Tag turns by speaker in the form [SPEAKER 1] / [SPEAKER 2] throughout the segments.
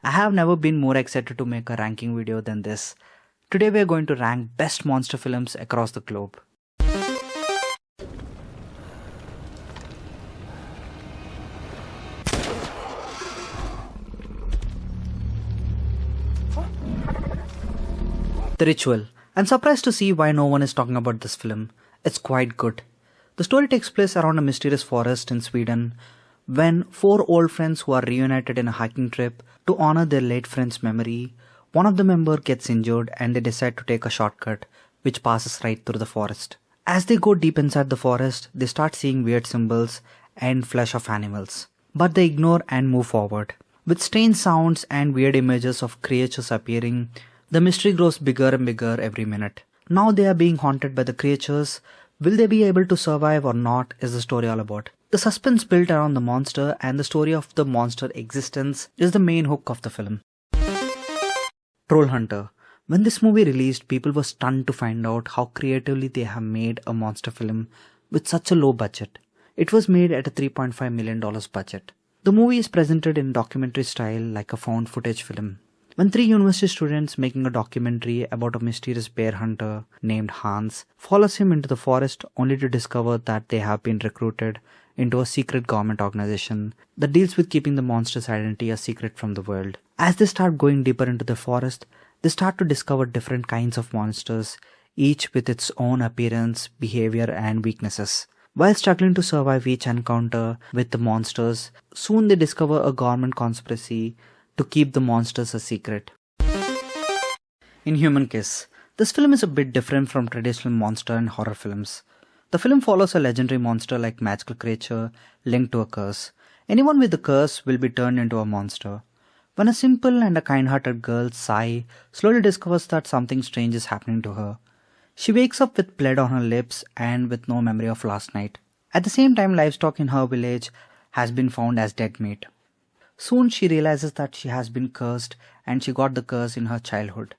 [SPEAKER 1] I have never been more excited to make a ranking video than this. Today we are going to rank best monster films across the globe. The Ritual. I'm surprised to see why no one is talking about this film. It's quite good. The story takes place around a mysterious forest in Sweden when four old friends who are reunited in a hiking trip to honor their late friend's memory, one of the members gets injured and they decide to take a shortcut which passes right through the forest. As they go deep inside the forest, they start seeing weird symbols and flesh of animals. But they ignore and move forward. With strange sounds and weird images of creatures appearing, the mystery grows bigger and bigger every minute. Now they are being haunted by the creatures. Will they be able to survive or not is the story all about. The suspense built around the monster and the story of the monster existence is the main hook of the film. Troll Hunter. When this movie released, people were stunned to find out how creatively they have made a monster film with such a low budget. It was made at a $3.5 million budget. The movie is presented in documentary style like a found footage film. When three university students making a documentary about a mysterious bear hunter named Hans follows him into the forest only to discover that they have been recruited into a secret government organization that deals with keeping the monster's identity a secret from the world. As they start going deeper into the forest, they start to discover different kinds of monsters, each with its own appearance, behavior and weaknesses. While struggling to survive each encounter with the monsters, soon they discover a government conspiracy to keep the monsters a secret. Inhuman Kiss. This film is a bit different from traditional monster and horror films. The film follows a legendary monster like magical creature linked to a curse. Anyone with a curse will be turned into a monster. When a simple and a kind-hearted girl, Sai, slowly discovers that something strange is happening to her. She wakes up with blood on her lips and with no memory of last night. At the same time, livestock in her village has been found as dead meat. Soon she realizes that she has been cursed and she got the curse in her childhood.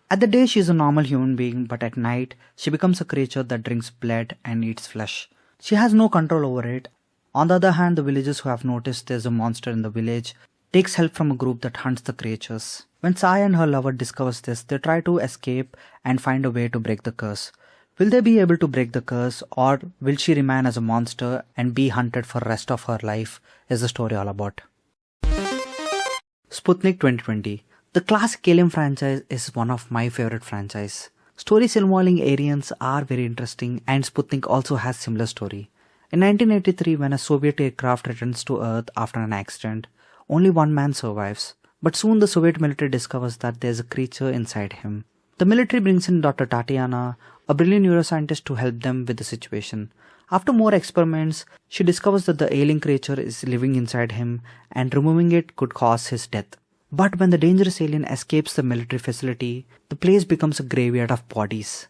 [SPEAKER 1] At the day she is a normal human being, but at night she becomes a creature that drinks blood and eats flesh. She has no control over it. On the other hand, the villagers who have noticed there is a monster in the village takes help from a group that hunts the creatures. When Sai and her lover discovers this, they try to escape and find a way to break the curse. Will they be able to break the curse, or will she remain as a monster and be hunted for the rest of her life is the story all about. Sputnik 2020. The classic Alien franchise is one of my favorite franchises. Stories involving aliens are very interesting and Sputnik also has similar story. In 1983, when a Soviet aircraft returns to Earth after an accident, only one man survives. But soon the Soviet military discovers that there is a creature inside him. The military brings in Dr. Tatiana, a brilliant neuroscientist, to help them with the situation. After more experiments, she discovers that the alien creature is living inside him and removing it could cause his death. But when the dangerous alien escapes the military facility, the place becomes a graveyard of bodies.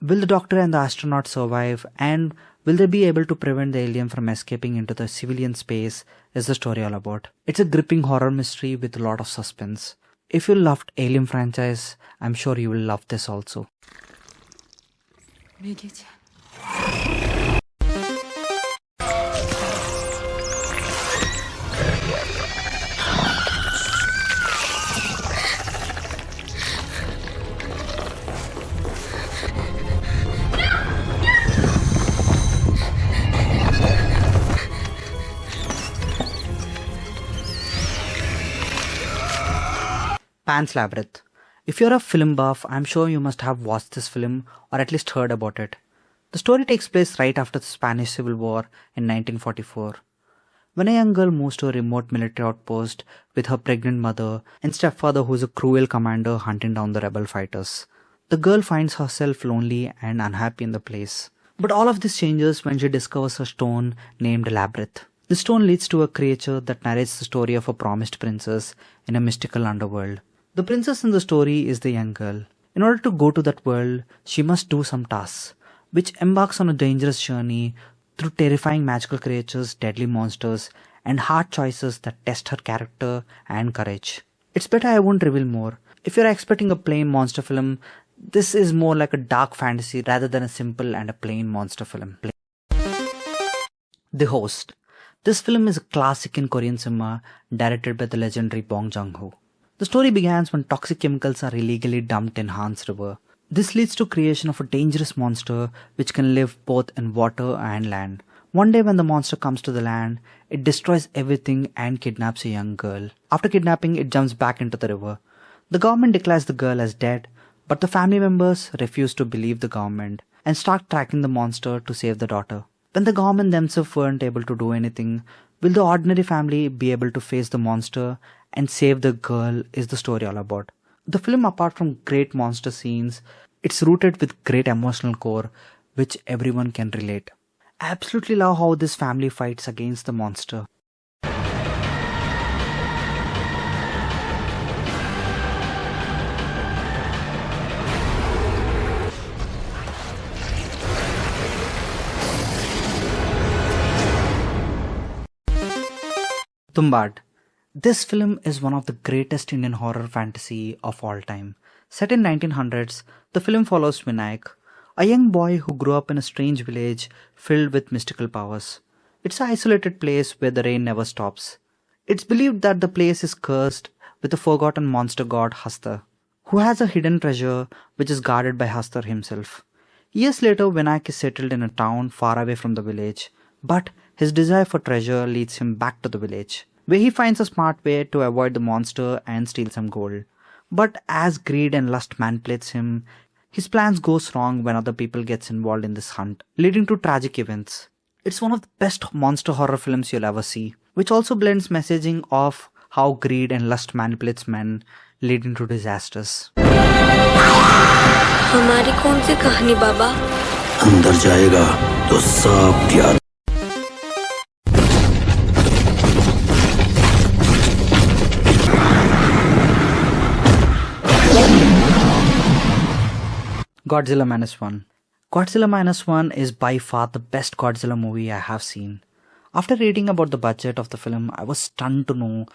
[SPEAKER 1] Will the doctor and the astronaut survive, and will they be able to prevent the alien from escaping into the civilian space is the story all about. It's a gripping horror mystery with a lot of suspense. If you loved Alien franchise, I'm sure you will love this also. Pan's Labyrinth. If you're a film buff, I'm sure you must have watched this film or at least heard about it. The story takes place right after the Spanish Civil War in 1944. When a young girl moves to a remote military outpost with her pregnant mother and stepfather who is a cruel commander hunting down the rebel fighters, the girl finds herself lonely and unhappy in the place. But all of this changes when she discovers a stone named Labyrinth. The stone leads to a creature that narrates the story of a promised princess in a mystical underworld. The princess in the story is the young girl. In order to go to that world, she must do some tasks, which embarks on a dangerous journey through terrifying magical creatures, deadly monsters, and hard choices that test her character and courage. It's better I won't reveal more. If you're expecting a plain monster film, This is more like a dark fantasy rather than a simple and a plain monster film. The Host. This film is a classic in Korean cinema, directed by the legendary Bong Joon-ho. The story begins when toxic chemicals are illegally dumped in Han's River. This leads to creation of a dangerous monster which can live both in water and land. One day when the monster comes to the land, it destroys everything and kidnaps a young girl. After kidnapping, it jumps back into the river. The government declares the girl as dead, but the family members refuse to believe the government and start tracking the monster to save the daughter. When the government themselves weren't able to do anything, will the ordinary family be able to face the monster and save the girl is the story all about. The film, apart from great monster scenes, it's rooted with great emotional core which everyone can relate. I absolutely love how this family fights against the monster. Tumbbad. This film is one of the greatest Indian horror fantasy of all time. Set in 1900s, the film follows Vinayak, a young boy who grew up in a strange village filled with mystical powers. It's an isolated place where the rain never stops. It's believed that the place is cursed with a forgotten monster god Hastar, who has a hidden treasure which is guarded by Hastar himself. Years later, Vinayak is settled in a town far away from the village, but his desire for treasure leads him back to the village, where he finds a smart way to avoid the monster and steal some gold. But as greed and lust manipulates him, his plans goes wrong when other people gets involved in this hunt, leading to tragic events. It's one of the best monster horror films you'll ever see, which also blends messaging of how greed and lust manipulates men, leading to disasters.
[SPEAKER 2] हमारी कौन सी कहानी बाबा?
[SPEAKER 3] अंदर जाएगा तो सब याद.
[SPEAKER 1] Godzilla Minus One. Godzilla Minus One is by far the best Godzilla movie I have seen. After reading about the budget of the film, I was stunned to know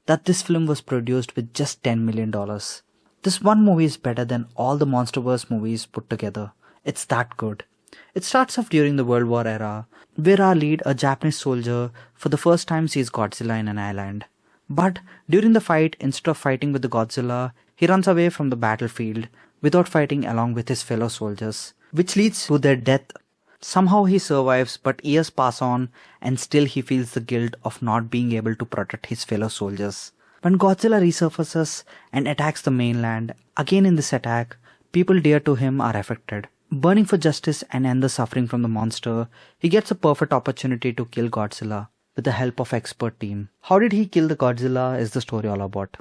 [SPEAKER 1] that this film was produced with just $10 million. This one movie is better than all the Monsterverse movies put together. It's that good. It starts off during the World War era, where our lead, a Japanese soldier, for the first time sees Godzilla in an island. But during the fight, instead of fighting with the Godzilla, he runs away from the battlefield without fighting along with his fellow soldiers, which leads to their death. Somehow he survives, but years pass on and still he feels the guilt of not being able to protect his fellow soldiers. When Godzilla resurfaces and attacks the mainland, again in this attack, people dear to him are affected. Burning for justice and end the suffering from the monster, he gets a perfect opportunity to kill Godzilla with the help of expert team. How did he kill the Godzilla is the story all about.